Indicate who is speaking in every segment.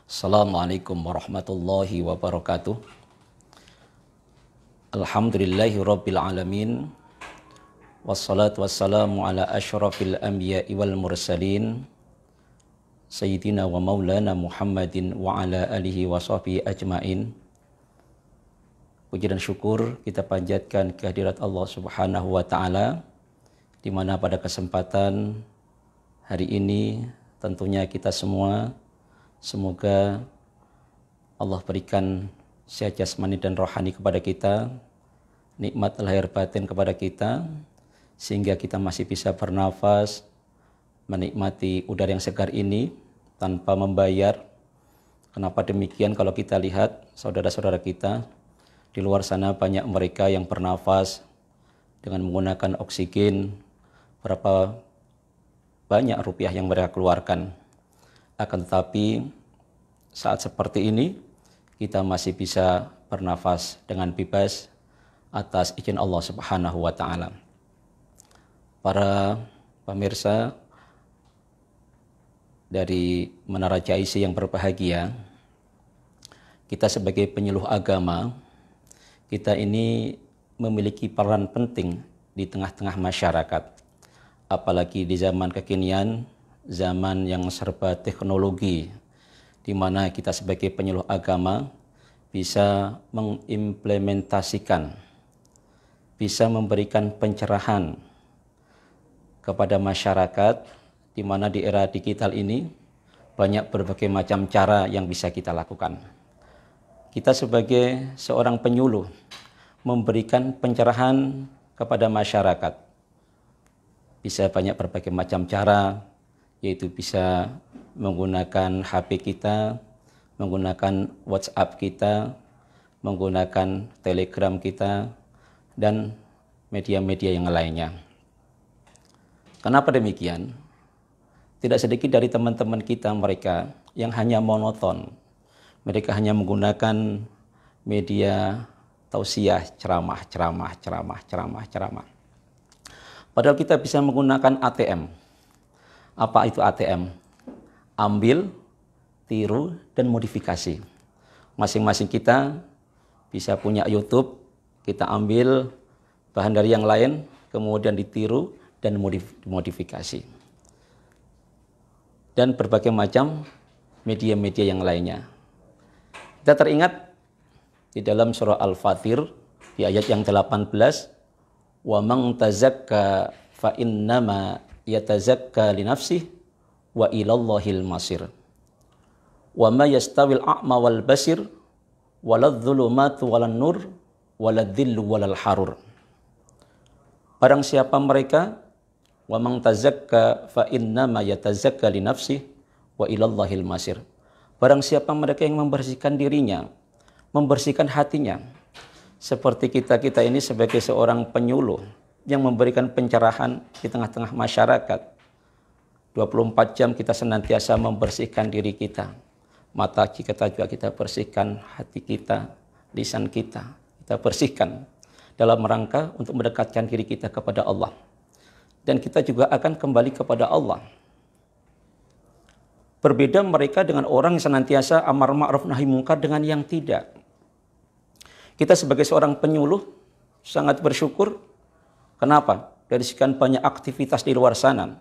Speaker 1: Assalamualaikum warahmatullahi wabarakatuh. Alhamdulillahi rabbil alamin. Wassalatu wassalamu ala asyrafil anbiya'i wal mursalin Sayyidina wa maulana Muhammadin wa ala alihi wa sahbihi ajmain. Puji dan syukur kita panjatkan kehadirat Allah Subhanahu wa taala, di mana pada kesempatan hari ini tentunya kita semua semoga Allah berikan sehat jasmani dan rohani kepada kita, nikmat lahir batin kepada kita, sehingga kita masih bisa bernafas, menikmati udara yang segar ini tanpa membayar. Kenapa demikian? Kalau kita lihat saudara-saudara kita di luar sana, banyak mereka yang bernafas dengan menggunakan oksigen, berapa banyak rupiah yang mereka keluarkan. Akan tetapi saat seperti ini kita masih bisa bernafas dengan bebas atas izin Allah Subhanahu wa taala. Para pemirsa dari Menara JIC yang berbahagia, kita sebagai penyuluh agama, kita ini memiliki peran penting di tengah-tengah masyarakat. Apalagi di zaman kekinian, zaman yang serba teknologi, di mana kita sebagai penyuluh agama bisa mengimplementasikan, bisa memberikan pencerahan kepada masyarakat, di mana di era digital ini banyak berbagai macam cara yang bisa kita lakukan. Kita sebagai seorang penyuluh memberikan pencerahan kepada masyarakat. Bisa banyak berbagai macam cara, yaitu bisa menggunakan HP kita, menggunakan WhatsApp kita, menggunakan Telegram kita, dan media-media yang lainnya. Kenapa demikian? Tidak sedikit dari teman-teman kita mereka yang hanya monoton. Mereka hanya menggunakan media tausiah, ceramah. Padahal kita bisa menggunakan ATM. Apa itu ATM? Ambil, tiru, dan modifikasi. Masing-masing kita bisa punya YouTube, kita ambil bahan dari yang lain, kemudian ditiru dan dimodifikasi. Dan berbagai macam media-media yang lainnya. Kita teringat di dalam surah Al-Fatir, di ayat yang 18, wa man tazakka fa innama yatazakka li nafsihi wa ilallahil masir. Wa ma yastawil a'ma wal basir waladh-dhulumatu walan nur waladh-dhillu walal harur. Barang siapa mereka, wa man tazakka fa innama yatazakka li nafsihi wa ilallahil masir. Barang siapa mereka yang membersihkan dirinya, membersihkan hatinya, seperti kita ini sebagai seorang penyuluh yang memberikan pencerahan di tengah-tengah masyarakat. 24 jam kita senantiasa membersihkan diri kita. Mata kita juga kita bersihkan, hati kita, lisan kita bersihkan dalam rangka untuk mendekatkan diri kita kepada Allah. Dan kita juga akan kembali kepada Allah. Berbeda mereka dengan orang yang senantiasa amar ma'ruf nahi mungkar dengan yang tidak. Kita sebagai seorang penyuluh sangat bersyukur. Kenapa? Dari sekian banyak aktivitas di luar sana,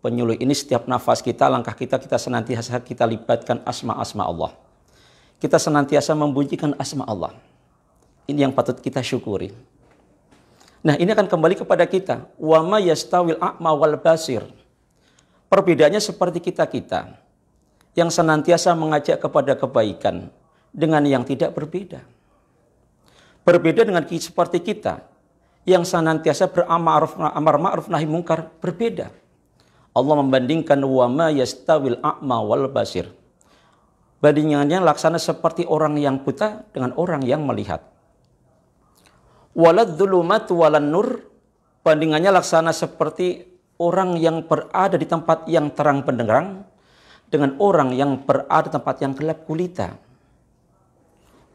Speaker 1: penyuluh ini setiap nafas kita, langkah kita senantiasa kita libatkan asma-asma Allah. Kita senantiasa membunyikan asma Allah. Ini yang patut kita syukuri. Nah, ini akan kembali kepada kita. Wa ma yastawil a'ma wal basir. Perbedaannya seperti kita yang senantiasa mengajak kepada kebaikan dengan yang tidak berbeda. Berbeda dengan seperti kita yang senantiasa beramar ma'ruf nahi mungkar, berbeda. Allah membandingkan wa ma yastawil a'ma wal basir. Bandingannya laksana seperti orang yang buta dengan orang yang melihat. Waladh-dhulumatu walan nur, bandingannya laksana seperti orang yang berada di tempat yang terang benderang dengan orang yang berada di tempat yang gelap gulita.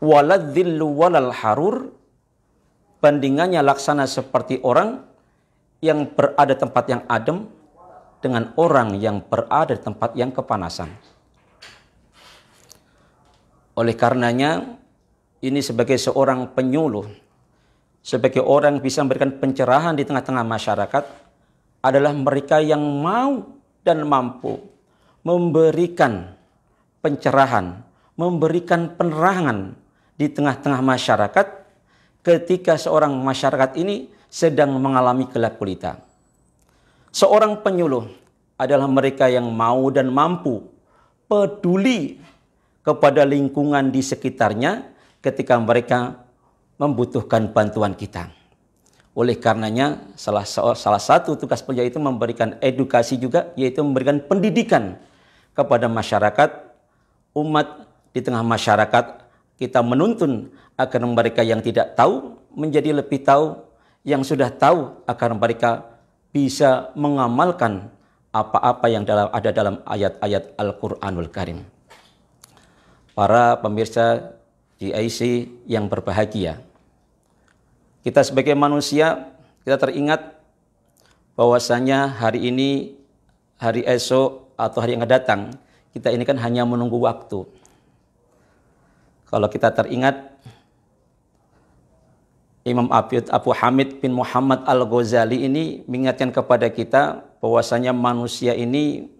Speaker 1: Waladh-dhillu walal harur, bandingannya laksana seperti orang yang berada di tempat yang adem dengan orang yang berada di tempat yang kepanasan. Oleh karenanya, ini sebagai seorang penyuluh, sebagai orang yang bisa memberikan pencerahan di tengah-tengah masyarakat, adalah mereka yang mau dan mampu memberikan pencerahan, memberikan penerangan di tengah-tengah masyarakat ketika seorang masyarakat ini sedang mengalami gelap gulita. Seorang penyuluh adalah mereka yang mau dan mampu peduli kepada lingkungan di sekitarnya ketika mereka membutuhkan bantuan kita. Oleh karenanya, salah satu tugas beliau itu memberikan edukasi juga, yaitu memberikan pendidikan kepada masyarakat, umat di tengah masyarakat. Kita menuntun agar mereka yang tidak tahu menjadi lebih tahu, yang sudah tahu agar mereka bisa mengamalkan apa-apa yang ada dalam ayat-ayat Al-Quranul Karim. Para pemirsa GIC yang berbahagia, kita sebagai manusia, kita teringat bahwasanya hari ini, hari esok, atau hari yang akan datang, kita ini kan hanya menunggu waktu. Kalau kita teringat, Imam Abu Hamid bin Muhammad Al-Ghazali ini mengingatkan kepada kita bahwasanya manusia ini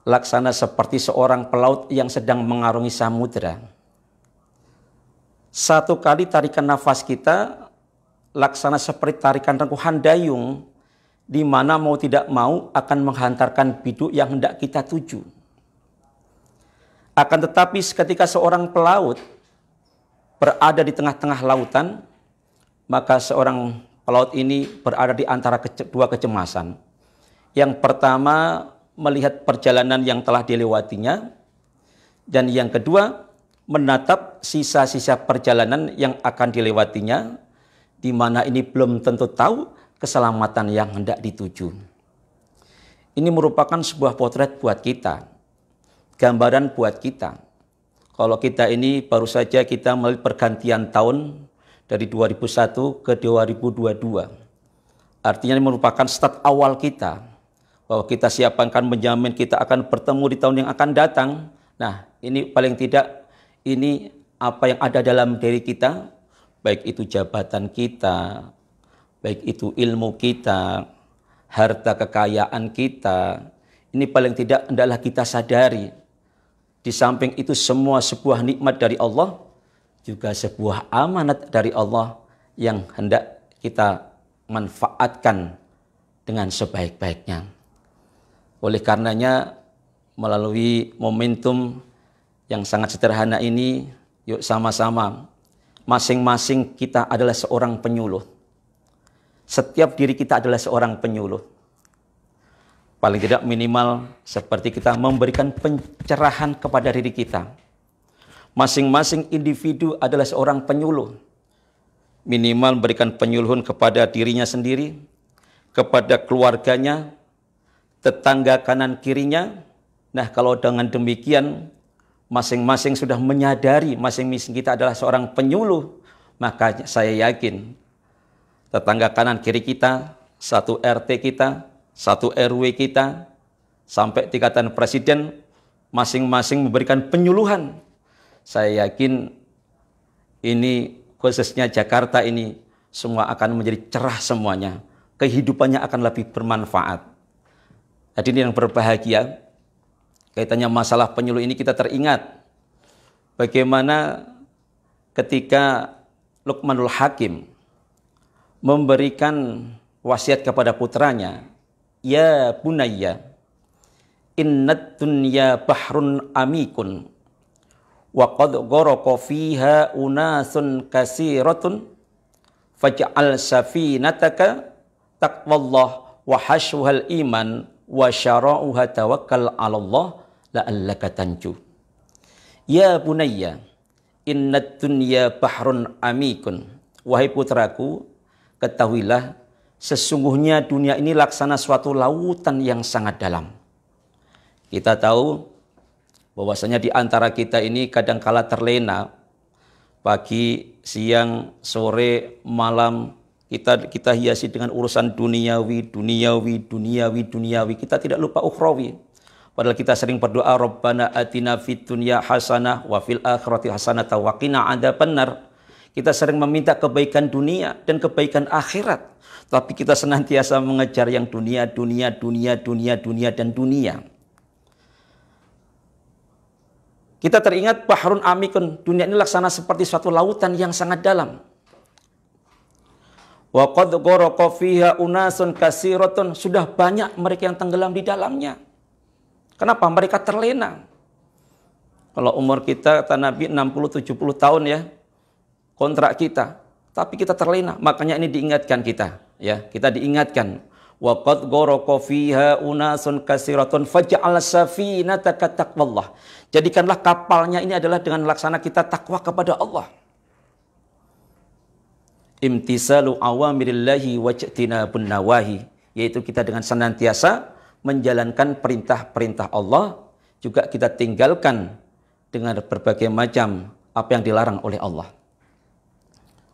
Speaker 1: laksana seperti seorang pelaut yang sedang mengarungi samudera. Satu kali tarikan nafas kita laksana seperti tarikan rengkuhan dayung, di mana mau tidak mau akan menghantarkan biduk yang hendak kita tuju. Akan tetapi ketika seorang pelaut berada di tengah-tengah lautan, maka seorang pelaut ini berada di antara dua kecemasan. Yang pertama, melihat perjalanan yang telah dilewatinya, dan yang kedua, menatap sisa-sisa perjalanan yang akan dilewatinya, di mana ini belum tentu tahu keselamatan yang hendak dituju. Ini merupakan sebuah potret buat kita, gambaran buat kita. Kalau kita ini baru saja kita melalui pergantian tahun dari 2001 ke 2022. Artinya ini merupakan start awal kita, bahwa kita siapkan menjamin kita akan bertemu di tahun yang akan datang. Nah, ini paling tidak ini apa yang ada dalam diri kita, baik itu jabatan kita, baik itu ilmu kita, harta kekayaan kita, ini paling tidak hendaklah kita sadari. Di samping itu semua sebuah nikmat dari Allah, juga sebuah amanat dari Allah yang hendak kita manfaatkan dengan sebaik-baiknya. Oleh karenanya, melalui momentum yang sangat sederhana ini, yuk sama-sama, masing-masing kita adalah seorang penyuluh. Setiap diri kita adalah seorang penyuluh. Paling tidak minimal seperti kita memberikan pencerahan kepada diri kita. Masing-masing individu adalah seorang penyuluh. Minimal memberikan penyuluhan kepada dirinya sendiri, kepada keluarganya, tetangga kanan kirinya. Nah, kalau dengan demikian, masing-masing sudah menyadari masing-masing kita adalah seorang penyuluh, maka saya yakin tetangga kanan kiri kita, satu RT kita, satu RW kita, sampai tingkatan presiden, masing-masing memberikan penyuluhan. Saya yakin ini khususnya Jakarta ini semua akan menjadi cerah semuanya. Kehidupannya akan lebih bermanfaat. Hadirin yang berbahagia, kaitannya masalah penyuluh ini kita teringat bagaimana ketika Luqmanul Hakim memberikan wasiat kepada putranya, ya bunayya, innad dunya bahrun amikun wa qad gharaqa fiha unasun kasiratun faj'al safinataka taqwallah wa hashwal iman wa syara'uha tawakkal 'ala Allah la'allaka tanju. Ya bunayya, innad dunya bahrun amikun. Wahai putraku, ketahuilah sesungguhnya dunia ini laksana suatu lautan yang sangat dalam. Kita tahu bahwasanya di antara kita ini kadangkala terlena, pagi, siang, sore, malam, kita hiasi dengan urusan duniawi. Kita tidak lupa ukhrawi. Padahal kita sering berdoa, Rabbana atina fid dunya hasanah wa fil akhirati hasanah wa qina adzabannar. Kita sering meminta kebaikan dunia dan kebaikan akhirat. Tapi kita senantiasa mengejar yang dunia, dunia, dunia, dunia, dunia, dan dunia. Kita teringat bahrun amikun. Dunia ini laksana seperti suatu lautan yang sangat dalam. Wa qad gharaqa fiha unasun katsiratun. Sudah banyak mereka yang tenggelam di dalamnya. Kenapa? Mereka terlena. Kalau umur kita, kata Nabi, 60-70 tahun ya, kontrak kita. Tapi kita terlena. Makanya ini diingatkan kita. Ya, kita diingatkan. Wa qad gharaqa fiha unasun katsiratun faj'al safinata kataqwallah. Jadikanlah kapalnya ini adalah dengan laksana kita takwa kepada Allah. Imtisalu awamirillahi wajtinabun nawahi. Yaitu kita dengan senantiasa menjalankan perintah-perintah Allah, juga kita tinggalkan dengan berbagai macam apa yang dilarang oleh Allah.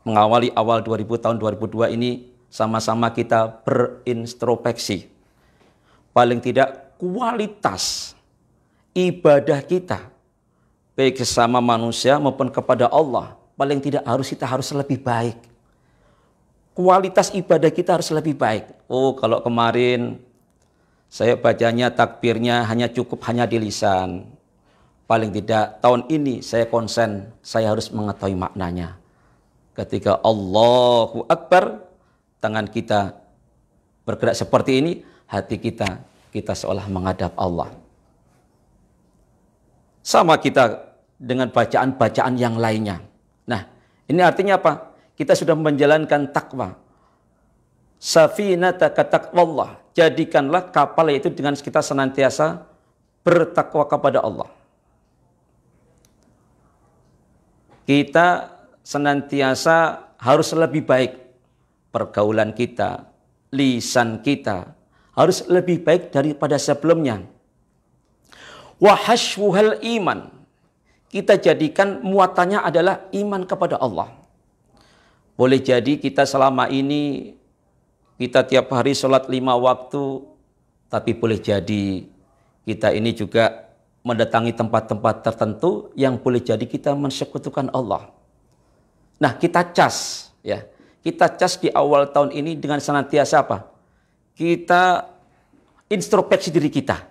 Speaker 1: Mengawali awal 2000 tahun 2002 ini, sama-sama kita berintrospeksi. Paling tidak kualitas ibadah kita, baik sesama manusia maupun kepada Allah, paling tidak kita harus lebih baik. Kualitas ibadah kita harus lebih baik. Oh, kalau kemarin saya bacanya takbirnya hanya di lisan. Paling tidak tahun ini saya konsen, saya harus mengetahui maknanya. Ketika Allahu Akbar, tangan kita bergerak seperti ini, hati kita seolah menghadap Allah. Sama kita dengan bacaan-bacaan yang lainnya. Nah, ini artinya apa? Kita sudah menjalankan takwa. Safinata kataqwallah. Jadikanlah kapal itu dengan kita senantiasa bertakwa kepada Allah. Kita senantiasa harus lebih baik. Pergaulan kita, lisan kita harus lebih baik daripada sebelumnya. Wahashwuhal iman. Kita jadikan muatannya adalah iman kepada Allah. Boleh jadi kita selama ini kita tiap hari sholat 5 waktu, tapi boleh jadi kita ini juga mendatangi tempat-tempat tertentu yang boleh jadi kita mensekutukan Allah. Nah, kita cas ya. Kita cas di awal tahun ini dengan senantiasa apa? Kita introspeksi diri kita.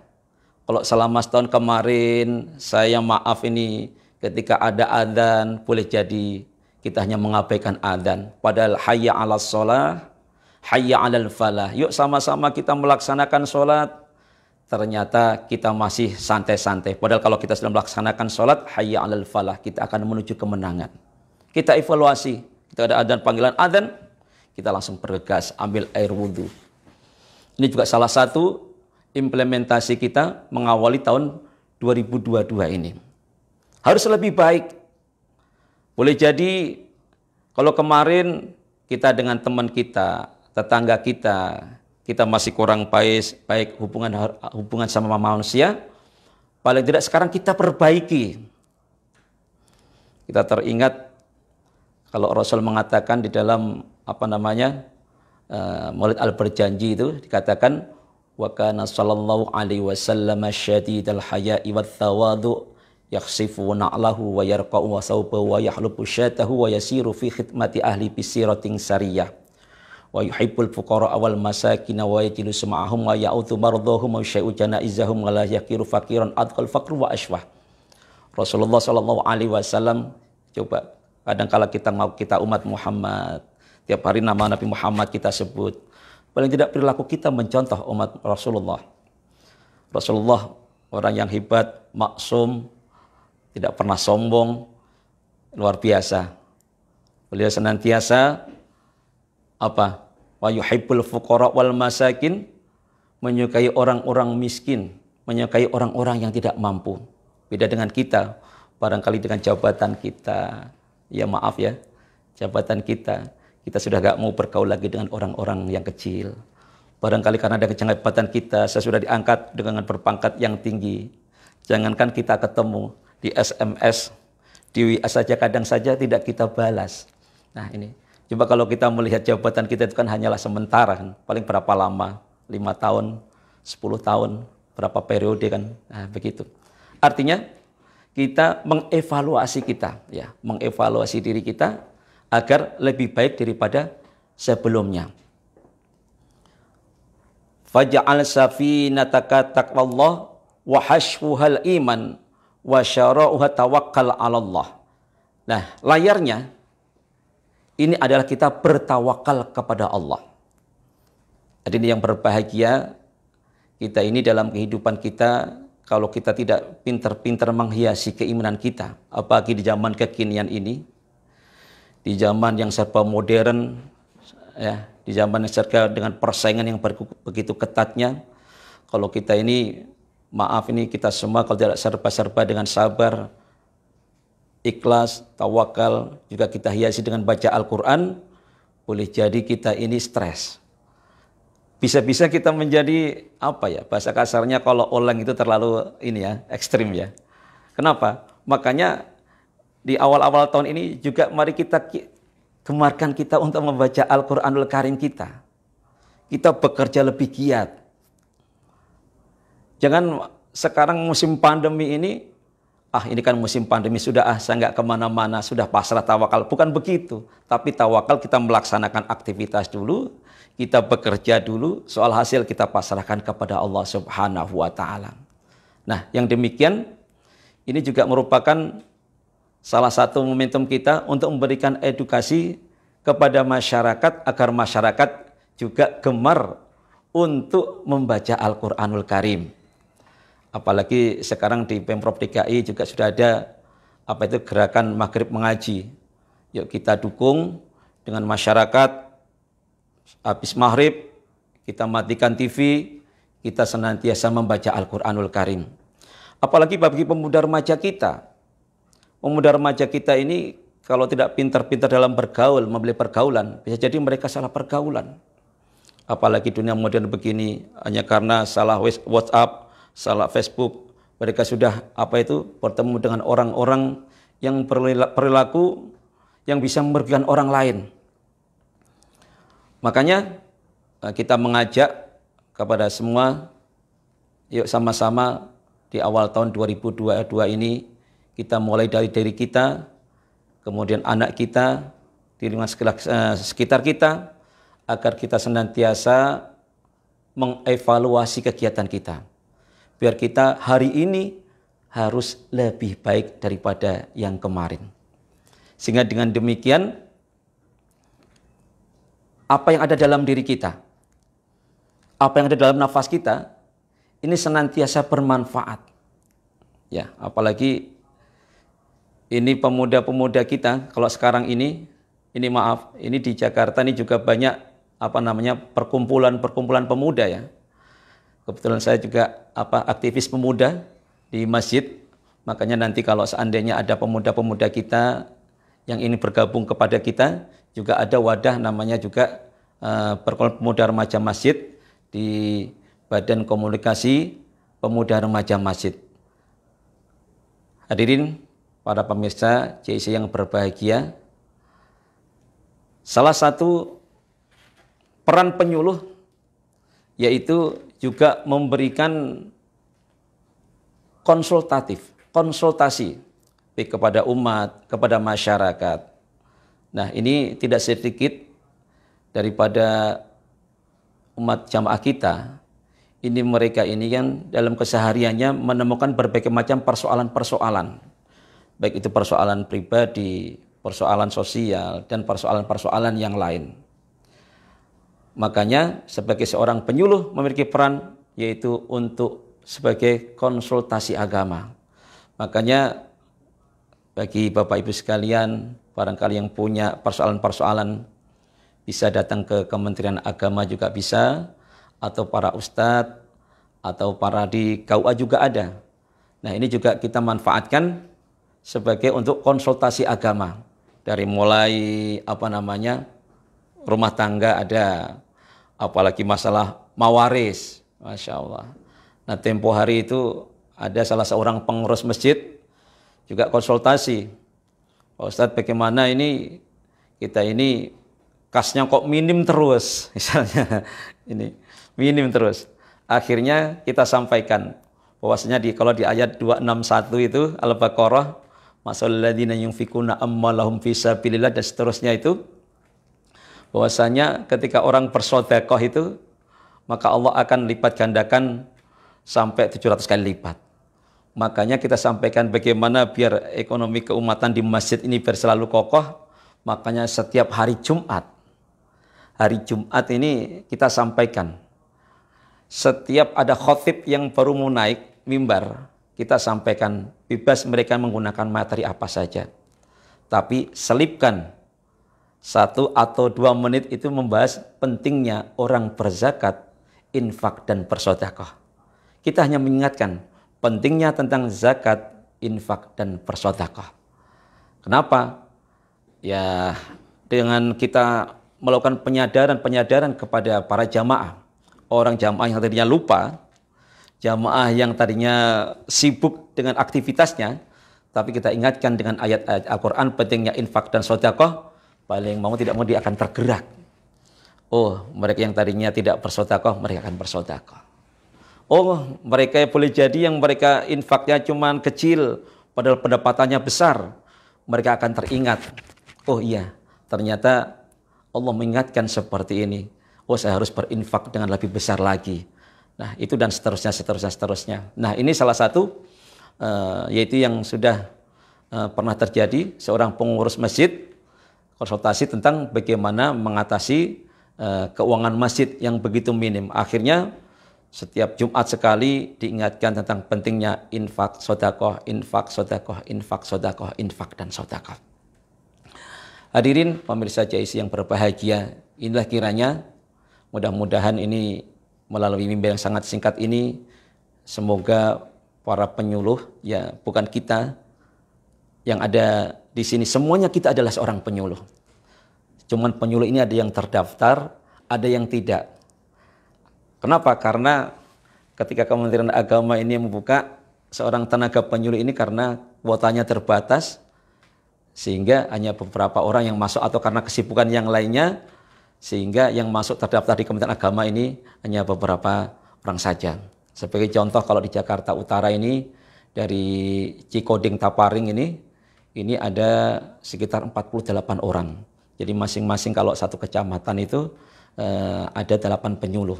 Speaker 1: Kalau selama setahun kemarin saya maaf ini ketika ada adzan, boleh jadi kita hanya mengabaikan adzan. Padahal hayya 'alas shalah, hayya 'alal falah. Yuk sama-sama kita melaksanakan sholat. Ternyata kita masih santai-santai. Padahal kalau kita sudah melaksanakan sholat, hayya 'alal falah, kita akan menuju kemenangan. Kita evaluasi. Kita ada adzan, panggilan adzan, kita langsung bergegas ambil air wudhu. Ini juga salah satu implementasi kita mengawali tahun 2022 ini. Harus lebih baik. Boleh jadi kalau kemarin kita dengan teman kita, tetangga kita masih kurang baik hubungan sama manusia, paling tidak sekarang kita perbaiki. Kita teringat kalau Rasul mengatakan di dalam Maulid Al-Berjanji itu dikatakan wa kana sallallahu alaihi wasallam syadidal haya'i wat thawadhu yakhsifu na'lahu wa yarqa'u wa sawbahu wa yahlubu syatahu wa yasiru fi khidmati ahli bisiratin sariyah wa yuhibbul fuqara wal masakin wa yajlisu ma'ahum wa ya'udhu mardhahum wa syai'u janaizahum wa la yakiru faqiran adqal faqru wa ashwah. Rasulullah sallallahu alaihi wasallam coba kadang-kala kita umat Muhammad, tiap hari nama Nabi Muhammad kita sebut. Paling tidak perilaku kita mencontoh umat Rasulullah. Rasulullah orang yang hebat, maksum, tidak pernah sombong, luar biasa. Beliau senantiasa wa yuhibbul fuqara wal masakin, menyukai orang-orang miskin, menyukai orang-orang yang tidak mampu. Beda dengan kita, barangkali dengan jabatan kita, ya maaf ya, jabatan kita sudah gak mau bergaul lagi dengan orang-orang yang kecil. Barangkali karena ada jabatan kita, saya sudah diangkat dengan berpangkat yang tinggi. Jangankan kita ketemu di SMS, di WA saja kadang saja tidak kita balas. Nah ini, coba kalau kita melihat jabatan kita itu kan hanyalah sementara, kan? Paling berapa lama? 5 tahun, 10 tahun. berapa periode kan. Nah, begitu. Artinya kita mengevaluasi kita, ya, mengevaluasi diri kita agar lebih baik daripada sebelumnya. Faj'al safinataka taqwallah wa hashfuhal iman wa syara'uha tawakkal 'ala Allah. Nah, layarnya ini adalah kita bertawakal kepada Allah. Jadi ini yang berbahagia kita ini dalam kehidupan kita, kalau kita tidak pintar-pintar menghiasi keimanan kita, apalagi di zaman kekinian ini, di zaman yang serba modern, ya, di zaman yang serba dengan persaingan yang begitu ketatnya, kalau kita ini, maaf ini kita semua kalau tidak serba-serba dengan sabar, ikhlas, tawakal, juga kita hiasi dengan baca Al-Quran, boleh jadi kita ini stres. Bisa-bisa kita menjadi apa ya, bahasa kasarnya kalau oleng itu terlalu ini ya, ekstrim ya. Kenapa? Makanya di awal-awal tahun ini juga mari kita gemarkan kita untuk membaca Al-Quranul Karim kita. Kita bekerja lebih giat. Jangan sekarang musim pandemi ini, ini kan musim pandemi sudah, saya nggak kemana-mana, sudah pasrah tawakal. Bukan begitu. Tapi tawakal kita melaksanakan aktivitas dulu, kita bekerja dulu, soal hasil kita pasrahkan kepada Allah Subhanahu wa Ta'ala. Nah, yang demikian ini juga merupakan salah satu momentum kita untuk memberikan edukasi kepada masyarakat agar masyarakat juga gemar untuk membaca Al-Quranul Karim. Apalagi sekarang di Pemprov DKI juga sudah ada gerakan Maghrib Mengaji. Yuk kita dukung dengan masyarakat. Habis maghrib, kita matikan TV, kita senantiasa membaca Al-Quranul Karim. Apalagi bagi pemuda remaja kita. Pemuda remaja kita ini kalau tidak pintar-pintar dalam bergaul, membeli pergaulan, bisa jadi mereka salah pergaulan. Apalagi dunia modern begini, hanya karena salah WhatsApp, salah Facebook, mereka sudah bertemu dengan orang-orang yang perilaku yang bisa merugikan orang lain. Makanya kita mengajak kepada semua, yuk sama-sama di awal tahun 2022 ini kita mulai dari diri kita, kemudian anak kita, di lingkungan sekitar kita, agar kita senantiasa mengevaluasi kegiatan kita. Biar kita hari ini harus lebih baik daripada yang kemarin. Sehingga dengan demikian, apa yang ada dalam diri kita, apa yang ada dalam nafas kita, ini senantiasa bermanfaat. Ya, apalagi ini pemuda-pemuda kita, kalau sekarang ini maaf, ini di Jakarta ini juga banyak perkumpulan pemuda ya. Kebetulan saya juga aktivis pemuda di masjid, makanya nanti kalau seandainya ada pemuda-pemuda kita yang ini bergabung kepada kita, juga ada wadah namanya juga Perkumpulan Pemuda Remaja Masjid di Badan Komunikasi Pemuda Remaja Masjid. Hadirin para pemirsa CIC yang berbahagia, salah satu peran penyuluh yaitu juga memberikan konsultasi kepada umat, kepada masyarakat. Nah, ini tidak sedikit daripada umat jamaah kita. Ini mereka ini kan dalam kesehariannya menemukan berbagai macam persoalan-persoalan. Baik itu persoalan pribadi, persoalan sosial, dan persoalan-persoalan yang lain. Makanya sebagai seorang penyuluh memiliki peran yaitu untuk sebagai konsultasi agama. Makanya bagi Bapak Ibu sekalian, barangkali yang punya persoalan-persoalan bisa datang ke Kementerian Agama juga bisa, atau para ustadz, atau para di KUA juga ada. Nah, ini juga kita manfaatkan sebagai untuk konsultasi agama. Dari mulai rumah tangga ada, apalagi masalah mawaris, Masya Allah. Nah, tempo hari itu ada salah seorang pengurus masjid juga konsultasi. Pak Ustadz, bagaimana ini kita ini kasnya kok minim terus, misalnya ini minim terus. Akhirnya kita sampaikan bahwasanya kalau di ayat 261 itu Al-Baqarah, masalul ladzina yunfikuna amwalahum fisabilillah dan seterusnya itu, bahwasanya ketika orang bersedekah itu maka Allah akan lipat gandakan sampai 700 kali lipat. Makanya kita sampaikan bagaimana biar ekonomi keumatan di masjid ini biar selalu kokoh. Makanya setiap hari Jumat ini kita sampaikan, setiap ada khotib yang baru mau naik mimbar, kita sampaikan bebas mereka menggunakan materi apa saja, tapi selipkan 1 atau 2 menit itu membahas pentingnya orang berzakat, infak dan bersedekah. Kita hanya mengingatkan pentingnya tentang zakat, infak dan bersedekah. Kenapa? Ya, dengan kita melakukan penyadaran kepada para jamaah, orang jamaah yang tadinya lupa, jamaah yang tadinya sibuk dengan aktivitasnya, tapi kita ingatkan dengan ayat-ayat Al-Quran pentingnya infak dan sedekah, paling mau tidak mau dia akan tergerak. Oh, mereka yang tadinya tidak bersedekah, mereka akan bersedekah. Oh, mereka boleh jadi yang mereka infaknya cuma kecil, padahal pendapatannya besar, mereka akan teringat. Oh iya, ternyata Allah mengingatkan seperti ini. Oh, saya harus berinfak dengan lebih besar lagi. Nah, itu dan seterusnya. Nah, ini salah satu yaitu yang sudah pernah terjadi, seorang pengurus masjid konsultasi tentang bagaimana mengatasi keuangan masjid yang begitu minim. Akhirnya setiap Jumat sekali diingatkan tentang pentingnya infak, sedekah, infak, sedekah, infak, sedekah, infak dan sedekah. Hadirin pemirsa JIC yang berbahagia, inilah kiranya mudah-mudahan ini melalui mimbar yang sangat singkat ini, semoga para penyuluh, ya bukan kita yang ada di sini, semuanya kita adalah seorang penyuluh. Cuman penyuluh ini ada yang terdaftar, ada yang tidak. Kenapa? Karena ketika Kementerian Agama ini membuka seorang tenaga penyuluh ini karena kuotanya terbatas, sehingga hanya beberapa orang yang masuk atau karena kesibukan yang lainnya, sehingga yang masuk terdaftar di Kementerian Agama ini hanya beberapa orang saja. Sebagai contoh, kalau di Jakarta Utara ini, dari Cikoding Taparing ini ada sekitar 48 orang. Jadi masing-masing kalau satu kecamatan itu ada 8 penyuluh.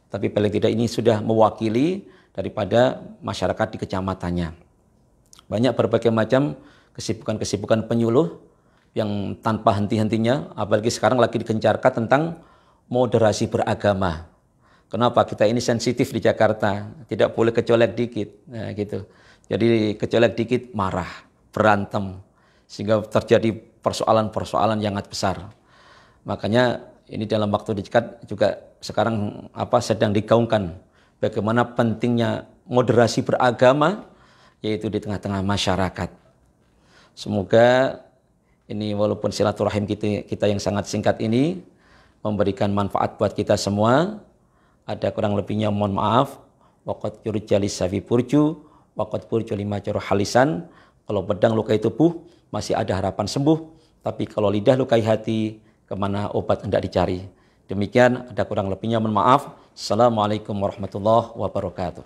Speaker 1: Tapi paling tidak ini sudah mewakili daripada masyarakat di kecamatannya. Banyak berbagai macam kesibukan-kesibukan penyuluh yang tanpa henti-hentinya, apalagi sekarang lagi digencarkan tentang moderasi beragama. Kenapa? Kita ini sensitif di Jakarta, tidak boleh kecolek dikit, nah, gitu. Jadi kecolek dikit marah, berantem, sehingga terjadi persoalan-persoalan yang sangat besar. Makanya ini dalam waktu dekat juga sekarang sedang digaungkan bagaimana pentingnya moderasi beragama, yaitu di tengah-tengah masyarakat. Semoga ini walaupun silaturahim kita yang sangat singkat ini memberikan manfaat buat kita semua. Ada kurang lebihnya mohon maaf. Waqad yurjalis safi purju, waqad purju lima jaro halisan. Kalau pedang lukai tubuh masih ada harapan sembuh, tapi kalau lidah lukai hati, kemana obat hendak dicari. Demikian, ada kurang lebihnya mohon maaf. Assalamualaikum warahmatullahi wabarakatuh.